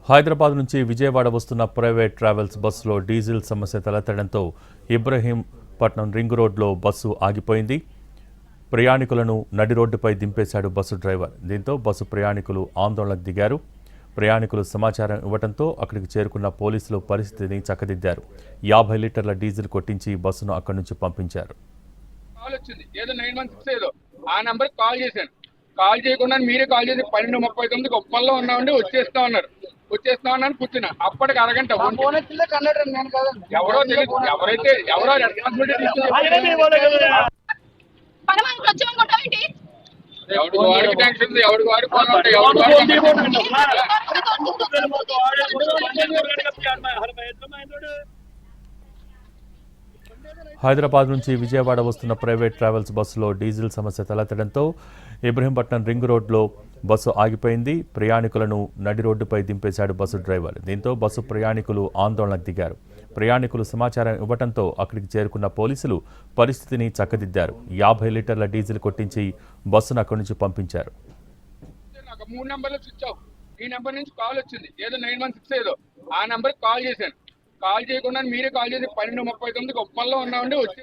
హైదరాబాద్ నుంచి విజయవాడ వస్తున్న private travels బస్సులో డీజిల్ సమస్య తలెత్తడంతో ఇబ్రహీంపట్నం రింగ్ రోడ్లో బస్సు ఆగిపోయింది. ప్రయాణికులను నడి రోడ్డుపై దింపేశాడు బస్సు డ్రైవర్. దీంతో బస్సు ప్రయాణికులు ఆందోళనకు దిగారు. ప్రయాణికులు సమాచారం ఇవ్వడంతో అక్కడికి చేరుకున్న పోలీసులు పరిస్థితిని చక్కదిద్దారు. 50 లీటర్ల డీజిల్ కొట్టించి బస్సును అక్కడి నుంచి పంపించారు. కాల్ చేయకుండా మీరే కాల్ చేసి 12:39 ఉప్పల్లో ఉన్నామండి, వచ్చేస్తా ఉన్నాను కూర్చున్నా. అప్పటికి అరగంట ఎవరో తెలియదు, ఎవరో రెస్పాన్సిబిలిటీ ఎవరికి వాడికి ట్యాక్స్ ఎవరికి వాడి హైదరాబాద్ నుంచి విజయవాడ వస్తున్న ప్రైవేట్ ట్రావెల్స్ బస్సులో డీజిల్ సమస్య తలెత్తడంతో ఇబ్రహీంపట్నం రింగ్ రోడ్లో బస్సు ఆగిపోయింది. ప్రయాణికులను నడి రోడ్డుపై దింపేశాడు బస్సు డ్రైవర్. దీంతో బస్సు ప్రయాణికులు ఆందోళనకు దిగారు. ప్రయాణికులు సమాచారం ఇవ్వడంతో అక్కడికి చేరుకున్న పోలీసులు పరిస్థితిని చక్కదిద్దారు. 50 లీటర్ల డీజిల్ కొట్టించి బస్సును అక్కడి నుంచి పంపించారు. 3 నెంబర్లో స్విచ్ ఆఫ్. ఈ నెంబర్ నుంచి కాల్ వచ్చింది, ఏదో 916 ఏదో. ఆ నెంబర్కి కాల్ చేశాను. కాల్ చేయకుండా మీరే కాల్ చేసి 12:39 ఉప్పల్లో ఉన్నామండి, వచ్చి